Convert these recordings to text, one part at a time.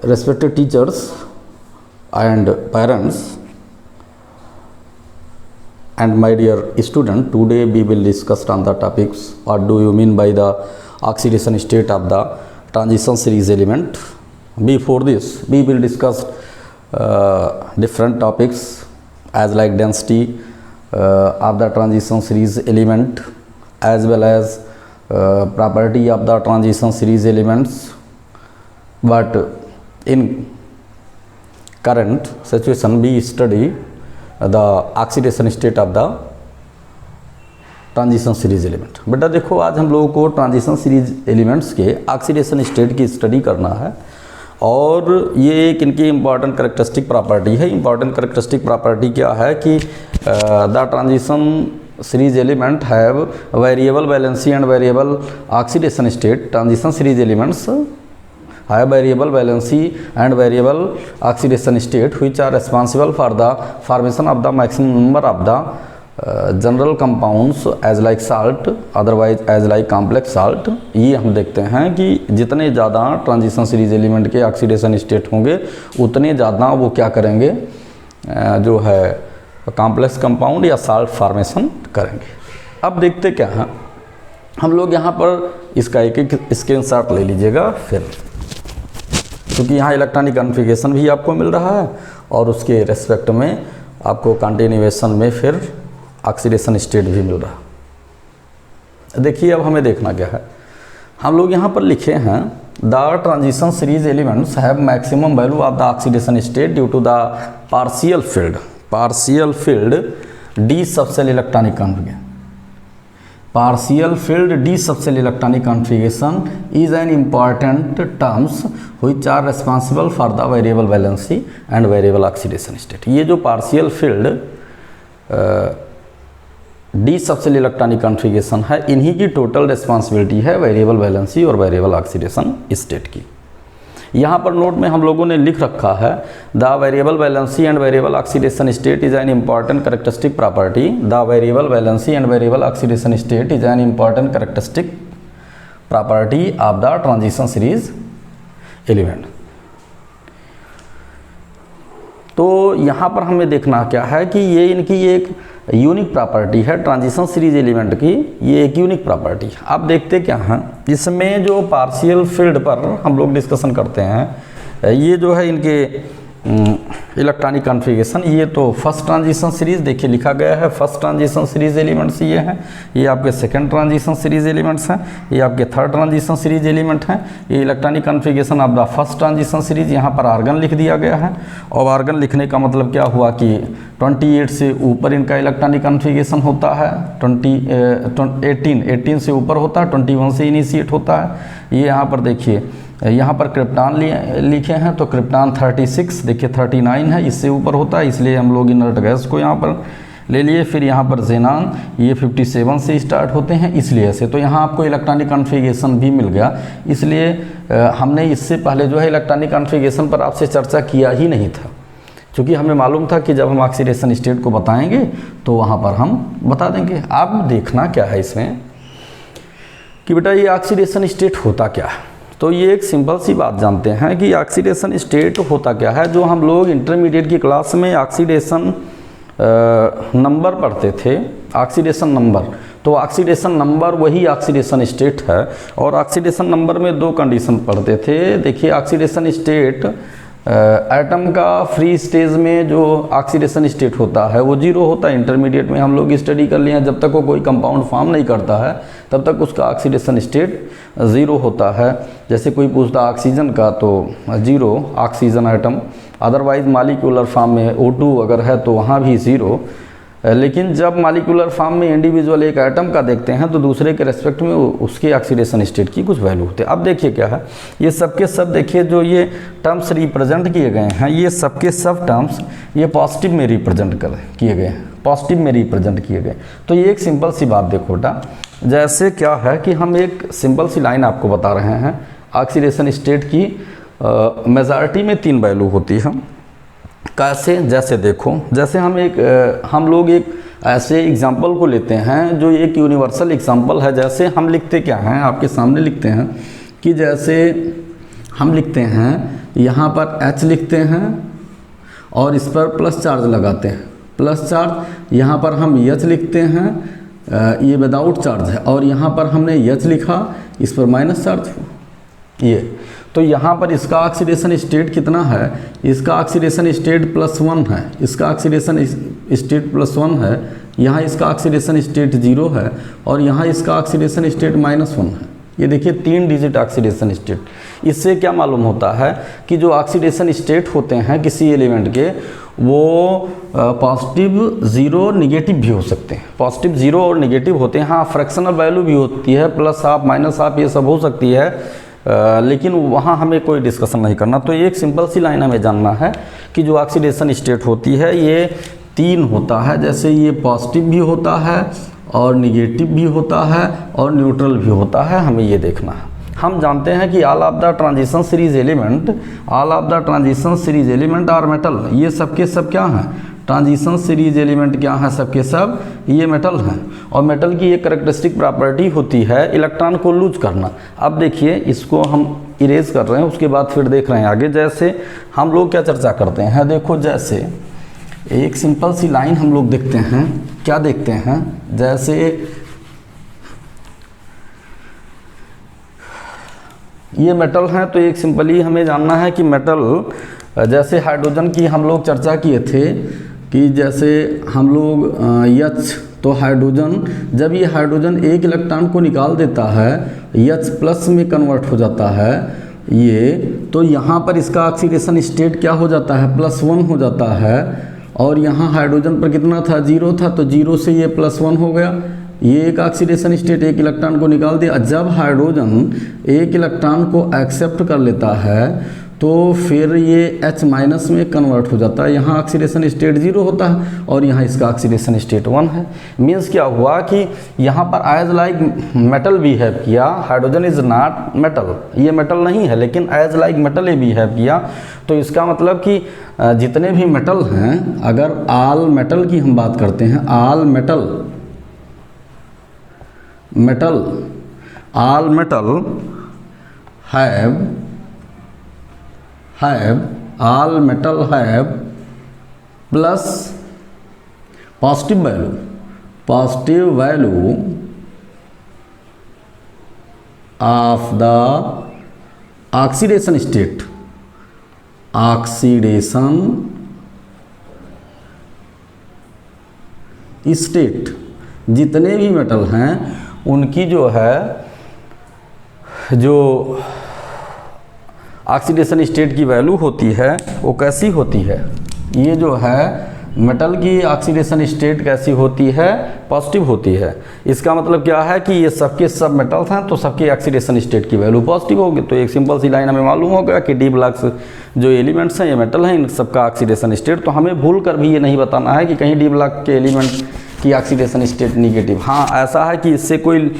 Respected teachers and parents and my dear student, today we will discuss on the topics what do you mean by the oxidation state of the transition series element. Before this we will discuss different topics as like density of the transition series element, as well as property of the transition series elements. But in current situation we study the oxidation state of the transition series element. बेटा देखो, आज हम लोगों को transition series elements के oxidation state की study करना है, और ये एक इनकी इंपॉर्टेंट करेक्टरिस्टिक प्रॉपर्टी है. इंपॉर्टेंट करेक्टरिस्टिक प्रॉपर्टी क्या है कि the transition series element have variable valency and variable oxidation state. Transition series elements have variable valency and variable oxidation state which are responsible for the formation of the maximum number of the general compounds as like salt, otherwise as like complex salt. ये हम देखते हैं कि जितने ज़्यादा transition series element के oxidation state होंगे उतने ज़्यादा वो क्या करेंगे, जो है कॉम्प्लेक्स कंपाउंड या साल्ट फॉर्मेशन करेंगे. अब देखते क्या हैं हम लोग, यहाँ पर इसका एक एक स्क्रीनशॉट ले लीजिएगा फिर, क्योंकि यहाँ इलेक्ट्रॉनिक कॉन्फ़िगरेशन भी आपको मिल रहा है और उसके रेस्पेक्ट में आपको कंटिन्यूएशन में फिर ऑक्सीडेशन स्टेट भी मिल रहा है. देखिए अब हमें देखना क्या है, हम लोग यहाँ पर लिखे हैं the transition series elements have maximum value of the oxidation state due to the partial filled d subshell electronic configuration. Partial filled d subcell electronic configuration is an important terms which are responsible for the variable valency and variable oxidation state. ये जो partial filled d subcell electronic configuration है, इन्हीं की total responsibility है variable valency और variable oxidation state की. यहाँ पर नोट में हम लोगों ने लिख रखा है the variable valency and variable oxidation state is an important characteristic property. The variable valency and variable oxidation state is an important characteristic property of the transition series element. तो यहाँ पर हमें देखना क्या है कि ये इनकी एक यूनिक प्रॉपर्टी है ट्रांजिशन सीरीज एलिमेंट की, ये एक यूनिक प्रॉपर्टी है. आप देखते क्या हैं, इसमें जो पार्शियल फील्ड पर हम लोग डिस्कशन करते हैं, ये जो है इनके इलेक्ट्रॉनिक कॉन्फ़िगरेशन, ये तो फर्स्ट ट्रांजिशन सीरीज देखिए लिखा गया है. फर्स्ट ट्रांजिशन सीरीज एलिमेंट्स ये हैं, ये आपके सेकंड ट्रांजिशन सीरीज एलिमेंट्स हैं, ये आपके थर्ड ट्रांजिशन सीरीज एलिमेंट हैं. ये electronic configuration of the first transition series, यहाँ पर आर्गन लिख दिया गया है. और आर्गन लिखने का मतलब क्या हुआ कि 28 से ऊपर इनका इलेक्ट्रॉनिक कॉन्फ़िगरेशन होता है, 18 से ऊपर होता है, 21 से इनिशिएट होता है. ये यहाँ पर देखिए, यहाँ पर क्रिप्टॉन लिखे हैं तो क्रिप्टॉन 36, देखिए 39 है, इससे ऊपर होता है, इसलिए हम लोग इनर्ट गैस को यहाँ पर ले लिए. फिर यहाँ पर जेनान, ये 57 से स्टार्ट होते हैं, इसलिए से तो यहाँ आपको इलेक्ट्रॉनिक कॉन्फ़िगरेशन भी मिल गया. इसलिए हमने इससे पहले जो है इलेक्ट्रॉनिक कॉन्फ़िगरेशन पर आपसे चर्चा किया ही नहीं था, क्योंकि हमें मालूम था कि जब हम ऑक्सीडेशन स्टेट को बताएंगे तो वहाँ पर हम बता देंगे. अब देखना क्या है इसमें कि बेटा ये ऑक्सीडेशन स्टेट होता क्या है. तो ये एक सिंपल सी बात जानते हैं कि ऑक्सीडेशन स्टेट होता क्या है. जो हम लोग इंटरमीडिएट की क्लास में ऑक्सीडेशन नंबर पढ़ते थे, ऑक्सीडेशन नंबर, तो ऑक्सीडेशन नंबर वही ऑक्सीडेशन स्टेट है. और ऑक्सीडेशन नंबर में दो कंडीशन पढ़ते थे. देखिए ऑक्सीडेशन स्टेट एटम का फ्री स्टेज में जो ऑक्सीडेशन स्टेट होता है वो जीरो होता है. इंटरमीडिएट में हम लोग स्टडी कर लिए हैं, जब तक वो कोई कंपाउंड फॉर्म नहीं करता है तब तक उसका ऑक्सीडेशन स्टेट ज़ीरो होता है. जैसे कोई पूछता ऑक्सीजन का तो zero oxygen atom, otherwise molecular form में O2 अगर है तो वहाँ भी ज़ीरो. लेकिन जब मालिकुलर फॉर्म में इंडिविजुअल एक एटम का देखते हैं तो दूसरे के रेस्पेक्ट में उसके ऑक्सीडेशन स्टेट की कुछ वैल्यू होती है। अब देखिए क्या है, ये सबके सब देखिए जो ये टर्म्स रिप्रेजेंट किए गए हैं, ये सबके सब टर्म्स ये पॉजिटिव में रिप्रेजेंट किए गए हैं, पॉजिटिव में रिप्रेजेंट किए गए। तो ये एक सिंपल सी बात देखो बेटा, जैसे क्या है कि हम एक सिंपल सी लाइन आपको बता रहे हैं, ऑक्सीडेशन स्टेट की मेजॉरिटी में 3 वैल्यू होती है। कैसे? जैसे देखो, जैसे हम लोग एक ऐसे एग्जाम्पल को लेते हैं जो एक यूनिवर्सल एग्जाम्पल है। जैसे हम लिखते क्या हैं, आपके सामने लिखते हैं कि जैसे हम लिखते हैं यहाँ पर H लिखते हैं और इस पर प्लस चार्ज लगाते हैं, प्लस चार्ज। यहाँ पर हम H लिखते हैं, ये विदाउट चार्ज है, और यहाँ पर हमने H लिखा, इस पर माइनस चार्ज ये। तो यहाँ पर इसका ऑक्सीडेशन स्टेट कितना है, इसका ऑक्सीडेशन स्टेट +1 है, इसका ऑक्सीडेशन स्टेट +1 है, यहाँ इसका ऑक्सीडेशन स्टेट 0 है, और यहाँ इसका ऑक्सीडेशन स्टेट -1 है। ये देखिए 3 डिजिट ऑक्सीडेशन स्टेट। इससे क्या मालूम होता है कि जो ऑक्सीडेशन स्टेट होते हैं किसी एलिमेंट के, वो पॉजिटिव, ज़ीरो, निगेटिव भी हो सकते हैं। पॉजिटिव, ज़ीरो और निगेटिव होते हैं। हाँ, फ्रैक्शनल वैल्यू भी होती है, +1/2 -1/2 ये सब हो सकती है, लेकिन वहाँ हमें कोई डिस्कशन नहीं करना। तो एक सिंपल सी लाइन हमें जानना है कि जो ऑक्सीडेशन स्टेट होती है ये 3 होता है। जैसे ये पॉजिटिव भी होता है और निगेटिव भी होता है और न्यूट्रल भी होता है, हमें ये देखना है। हम जानते हैं कि all of the transition series element, all of the transition series element are metal. ये सब के सब क्या हैं, ट्रांजिशन सीरीज एलिमेंट क्या हैं, सब के सब ये मेटल हैं। और मेटल की एक कैरेक्टरिस्टिक प्रॉपर्टी होती है इलेक्ट्रॉन को लूज करना। अब देखिए इसको हम इरेज कर रहे हैं, उसके बाद फिर देख रहे हैं आगे। जैसे हम लोग क्या चर्चा करते हैं, देखो जैसे एक सिंपल सी लाइन हम लोग देखते हैं, क्या देखते हैं, जैसे ये मेटल हैं, तो एक सिंपली हमें जानना है कि मेटल, जैसे हाइड्रोजन की हम लोग चर्चा किए थे कि जैसे हम लोग H, तो हाइड्रोजन, जब ये हाइड्रोजन एक इलेक्ट्रॉन को निकाल देता है, H+ में कन्वर्ट हो जाता है ये, तो यहाँ पर इसका ऑक्सीडेशन स्टेट क्या हो जाता है, +1 हो जाता है। और यहाँ हाइड्रोजन पर कितना था, 0 था, तो 0 से ये +1 हो गया। ये एक ऑक्सीडेशन स्टेट, एक इलेक्ट्रॉन को निकाल दिया। जब हाइड्रोजन एक इलेक्ट्रॉन को एक्सेप्ट कर लेता है तो फिर ये H- में कन्वर्ट हो जाता है। यहाँ ऑक्सीडेशन स्टेट 0 होता है और यहाँ इसका ऑक्सीडेशन स्टेट 1 है। मीन्स क्या हुआ कि यहाँ पर एज लाइक मेटल बिहेव किया, हाइड्रोजन इज नॉट मेटल, ये मेटल नहीं है, लेकिन एज लाइक मेटल ही बिहेव किया। तो इसका मतलब कि जितने भी मेटल हैं, अगर ऑल मेटल की हम बात करते हैं, all metal, all metal all metal have plus positive value of the oxidation state, जितने भी मेटल हैं उनकी जो है, जो ऑक्सीडेशन स्टेट की वैल्यू होती है वो कैसी होती है, ये जो है मेटल की ऑक्सीडेशन स्टेट कैसी होती है, पॉजिटिव होती है। इसका मतलब क्या है कि ये सबके सब मेटल्स हैं तो सबके ऑक्सीडेशन स्टेट की वैल्यू पॉजिटिव होगी। तो एक सिंपल सी लाइन हमें मालूम हो गया कि डी ब्लॉक्स जो एलिमेंट्स हैं ये मेटल हैं, इन सबका ऑक्सीडेशन स्टेट। तो हमें भूल कर भी ये नहीं बताना है कि कहीं डी ब्लॉक के एलिमेंट की ऑक्सीडेशन स्टेट निगेटिव। हाँ, ऐसा है कि इससे कोई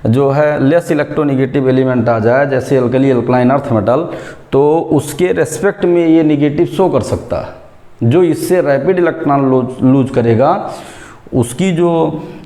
जो है लेस इलेक्ट्रोनिगेटिव एलिमेंट आ जाए, जैसे अल्कली अल्कलाइन अर्थ मेटल, तो उसके रेस्पेक्ट में ये निगेटिव शो कर सकता है। जो इससे रैपिड इलेक्ट्रॉन लूज करेगा उसकी जो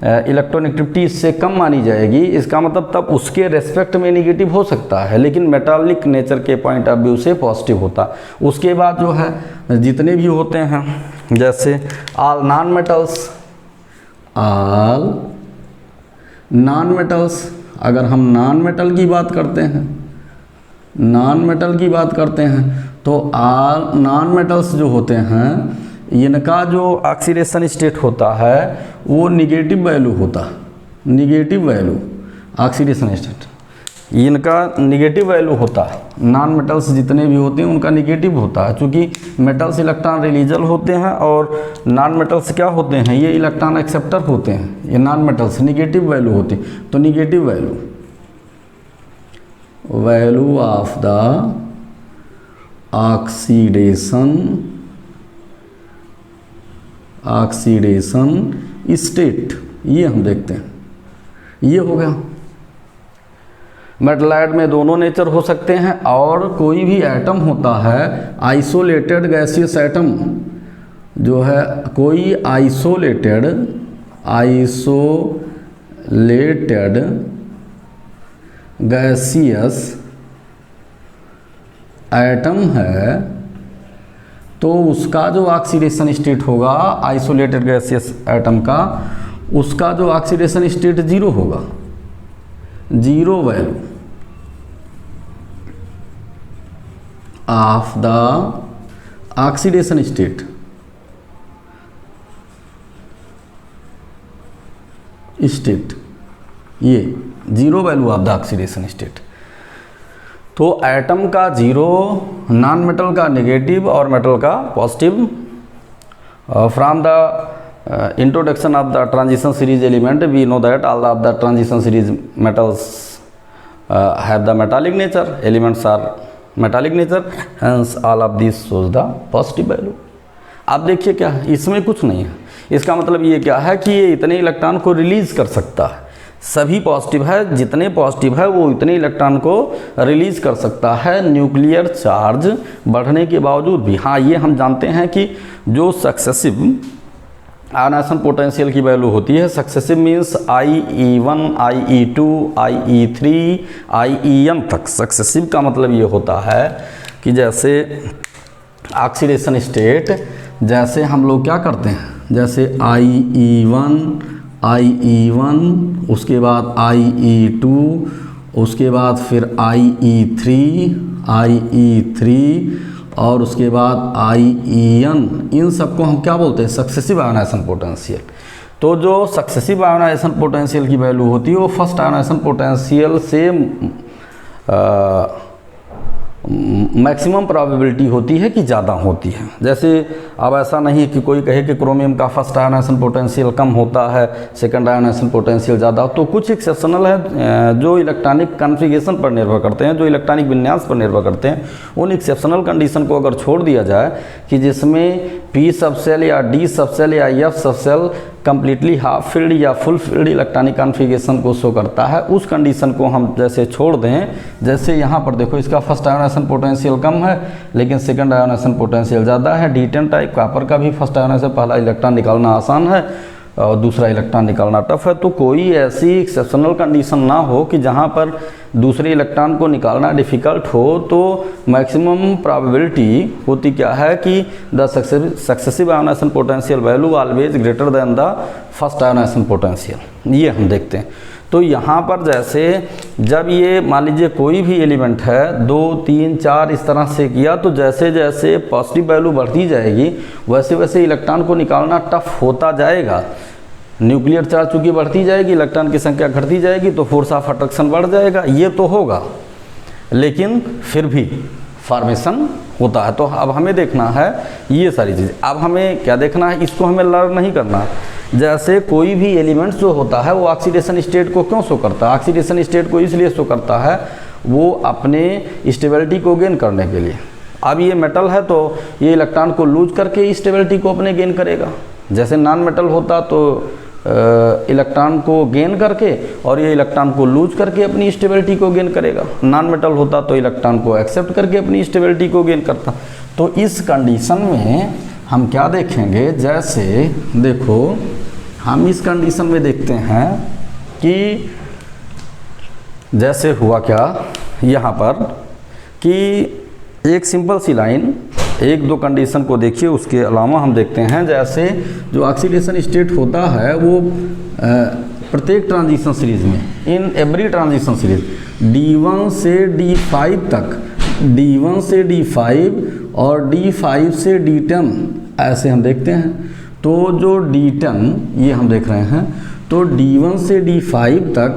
इलेक्ट्रोनेगेटिविटी इससे कम मानी जाएगी। इसका मतलब तब उसके रेस्पेक्ट में निगेटिव हो सकता है, लेकिन मेटालिक नेचर के पॉइंट ऑफ व्यू से पॉजिटिव होता। उसके बाद जो है जितने भी होते हैं, जैसे ऑल नॉन मेटल्स, अगर हम नॉन मेटल की बात करते हैं, तो ऑल नॉन मेटल्स जो होते हैं इनका जो ऑक्सीडेशन स्टेट होता है वो निगेटिव वैल्यू होता है, निगेटिव वैल्यू ऑक्सीडेशन स्टेट इनका निगेटिव वैल्यू होता है। नॉन मेटल्स जितने भी होते हैं उनका निगेटिव होता है, क्योंकि मेटल्स इलेक्ट्रॉन रिलीजल होते हैं और नॉन मेटल्स क्या होते हैं, ये इलेक्ट्रॉन एक्सेप्टर होते हैं। ये नॉन मेटल्स निगेटिव वैल्यू होती है। तो negative value of the oxidation state, ये हम देखते हैं। ये हो गया। मेटलाइड में दोनों नेचर हो सकते हैं, और कोई भी एटम होता है आइसोलेटेड गैसियस एटम जो है, कोई आइसोलेटेड गैसियस एटम है तो उसका जो ऑक्सीडेशन स्टेट होगा आइसोलेटेड गैसियस एटम का, उसका जो ऑक्सीडेशन स्टेट 0 होगा, 0 value of the oxidation state ये 0 value of the oxidation state. तो एटम का 0, नॉन मेटल का नेगेटिव और मेटल का positive. From the introduction of the transition series element we know that all of the transition series metals have the metallic nature, elements are metallic nature, hence all of this shows the positive value. आप देखिए क्या है, इसमें कुछ नहीं है। इसका मतलब ये क्या है कि ये इतने इलेक्ट्रॉन को रिलीज कर सकता है, सभी पॉजिटिव है, जितने पॉजिटिव है वो इतने इलेक्ट्रॉन को रिलीज कर सकता है न्यूक्लियर चार्ज बढ़ने के बावजूद भी। हाँ, ये हम जानते हैं कि जो सक्सेसिव आयनाइजेशन पोटेंशियल की वैल्यू होती है, successive means IE1, IE2, IE3, IEN तक। सक्सेसिव का मतलब ये होता है कि जैसे ऑक्सीडेशन स्टेट, जैसे हम लोग क्या करते हैं, जैसे IE1, उसके बाद IE2, उसके बाद फिर IE3 और उसके बाद IEN, इन सबको हम क्या बोलते हैं, सक्सेसिव आयनाइजेशन पोटेंशियल। तो जो सक्सेसिव आयनाइजेशन पोटेंशियल की वैल्यू होती है वो फर्स्ट आयनाइजेशन पोटेंशियल से मैक्सिमम प्रोबेबिलिटी होती है कि ज़्यादा होती है। जैसे अब ऐसा नहीं कि कोई कहे कि क्रोमियम का फर्स्ट आयनाइजेशन पोटेंशियल कम होता है, सेकंड आयनाइजेशन पोटेंशियल ज़्यादा। तो कुछ एक्सेप्शनल है जो इलेक्ट्रॉनिक कॉन्फ़िगरेशन पर निर्भर करते हैं, जो इलेक्ट्रॉनिक विन्यास पर निर्भर करते हैं। उन एक्सेप्शनल कंडीशन को अगर छोड़ दिया जाए कि जिसमें P सबसेल या D सबसेल या F subshell completely half field या फुल फील्ड इलेक्ट्रॉनिक कॉन्फ़िगरेशन को शो करता है, उस कंडीशन को हम जैसे छोड़ दें, जैसे यहाँ पर देखो इसका फर्स्ट आयनाइजेशन पोटेंशियल कम है लेकिन सेकंड आयनाइजेशन पोटेंशियल ज़्यादा है। D10 टाइप कॉपर का भी फर्स्ट आयनाइजेशन पहला इलेक्ट्रॉन निकालना आसान है और दूसरा इलेक्ट्रॉन निकालना टफ है। तो कोई ऐसी एक्सेप्शनल कंडीशन ना हो कि जहाँ पर दूसरे इलेक्ट्रॉन को निकालना डिफ़िकल्ट हो, तो मैक्सिमम प्रोबेबिलिटी होती क्या है कि the successive ionization potential value always greater than the first ionization potential. ये हम देखते हैं। तो यहाँ पर जैसे जब ये मान लीजिए कोई भी एलिमेंट है 2, 3, 4 इस तरह से किया, तो जैसे जैसे पॉजिटिव वैल्यू बढ़ती जाएगी वैसे वैसे इलेक्ट्रॉन को निकालना टफ होता जाएगा। न्यूक्लियर चार्ज चूँकि बढ़ती जाएगी, इलेक्ट्रॉन की संख्या घटती जाएगी, तो फोर्स ऑफ अट्रैक्शन बढ़ जाएगा। ये तो होगा, लेकिन फिर भी फॉर्मेशन होता है। तो अब हमें देखना है ये सारी चीज़। अब हमें क्या देखना है, इसको हमें लर्न नहीं करना है। जैसे कोई भी एलिमेंट्स जो होता है वो ऑक्सीडेशन स्टेट को क्यों शो करता है, ऑक्सीडेशन स्टेट को इसलिए शो करता है वो अपने स्टेबिलिटी को गेन करने के लिए। अब ये मेटल है तो ये इलेक्ट्रॉन को लूज करके स्टेबिलिटी को अपने गेन करेगा। जैसे नॉन मेटल होता तो इलेक्ट्रॉन को गेन करके और ये इलेक्ट्रॉन को लूज करके अपनी स्टेबिलिटी को गेन करेगा। नॉन मेटल होता तो इलेक्ट्रॉन को एक्सेप्ट करके अपनी स्टेबिलिटी को गेन करता। तो इस कंडीशन में हम क्या देखेंगे, जैसे देखो हम इस कंडीशन में देखते हैं कि जैसे हुआ क्या यहाँ पर कि एक सिंपल सी लाइन, एक दो कंडीशन को देखिए, उसके अलावा हम देखते हैं जैसे जो ऑक्सीडेशन स्टेट होता है वो प्रत्येक ट्रांजिशन सीरीज में, in every transition series D1 से D5 तक, D1 से D5 और D5 से D10 ऐसे हम देखते हैं। तो जो D10 ये हम देख रहे हैं, तो D1 से D5 तक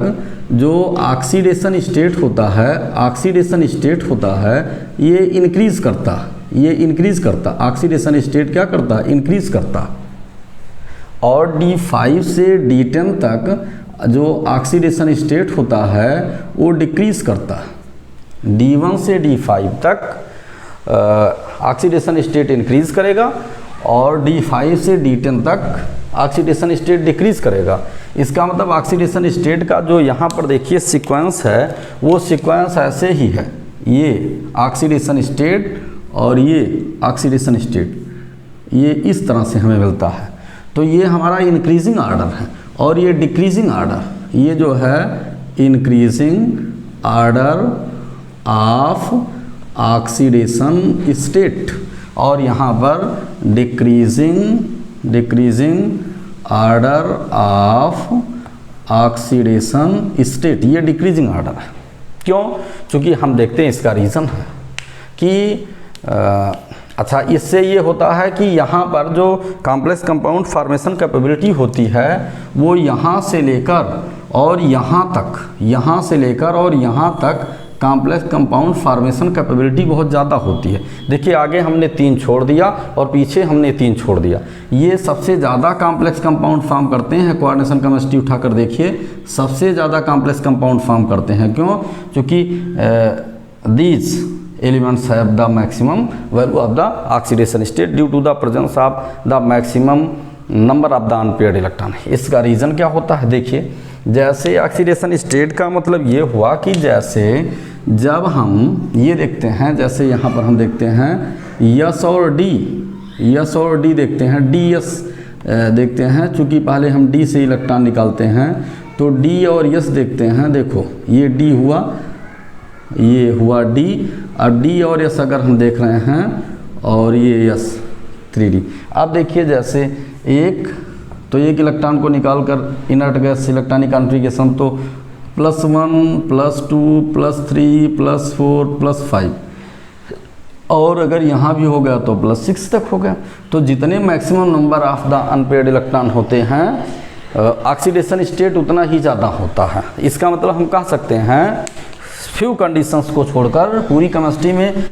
जो ऑक्सीडेशन स्टेट होता है, ऑक्सीडेशन स्टेट होता है ये इंक्रीज करता, ये इंक्रीज करता। ऑक्सीडेशन स्टेट क्या करता, इंक्रीज करता। और D5 से D10 तक जो ऑक्सीडेशन स्टेट होता है वो डिक्रीज करता। D1 से D5 तक ऑक्सीडेशन स्टेट इंक्रीज करेगा और D5 से D10 तक ऑक्सीडेशन स्टेट डिक्रीज करेगा। इसका मतलब ऑक्सीडेशन स्टेट का जो यहाँ पर देखिए सीक्वेंस है वो सीक्वेंस ऐसे ही है, ये ऑक्सीडेशन स्टेट और ये ऑक्सीडेशन स्टेट, ये इस तरह से हमें मिलता है। तो ये हमारा इंक्रीजिंग आर्डर है और ये डिक्रीजिंग आर्डर, ये जो है increasing order of oxidation state, और यहाँ पर decreasing order of oxidation state, ये डिक्रीजिंग ऑर्डर है। क्यों? क्योंकि हम देखते हैं इसका रीज़न है कि अच्छा, इससे ये होता है कि यहाँ पर जो कॉम्प्लेक्स कंपाउंड फॉर्मेशन कैपेबिलिटी होती है वो यहाँ से लेकर और यहाँ तक कॉम्प्लेक्स कंपाउंड फॉर्मेशन कैपेबिलिटी बहुत ज़्यादा होती है। देखिए आगे हमने 3 छोड़ दिया और पीछे हमने 3 छोड़ दिया। ये सबसे ज़्यादा कॉम्प्लेक्स कंपाउंड फॉर्म करते हैं। कोऑर्डिनेशन केमिस्ट्री उठाकर देखिए, सबसे ज़्यादा कॉम्प्लेक्स कंपाउंड फॉर्म करते हैं। क्यों? क्योंकि these elements have the maximum value of the oxidation state due to the presence of the maximum number of the unpaired electron। इसका रीज़न क्या होता है? देखिए, जैसे ऑक्सीडेशन स्टेट का मतलब ये हुआ कि जैसे जब हम ये देखते हैं, जैसे यहाँ पर हम देखते हैं यस और डी देखते हैं, डी एस देखते हैं। चूँकि पहले हम डी से इलेक्ट्रॉन निकालते हैं तो डी और यस देखते हैं। देखो ये डी हुआ, ये हुआ डी, अब डी और एस अगर हम देख रहे हैं और ये एस 3D। अब देखिए जैसे एक इलेक्ट्रॉन को निकालकर इनर्ट गैस इलेक्ट्रॉनिक कॉन्फ़िगरेशन तो +1 +2 +3 +4 +5, और अगर यहाँ भी हो गया तो +6 तक हो गया। तो जितने maximum number of the unpaired electron होते हैं ऑक्सीडेशन स्टेट उतना ही ज़्यादा होता है। इसका मतलब हम कह सकते हैं फ्यू कंडीशंस को छोड़कर पूरी केमिस्ट्री में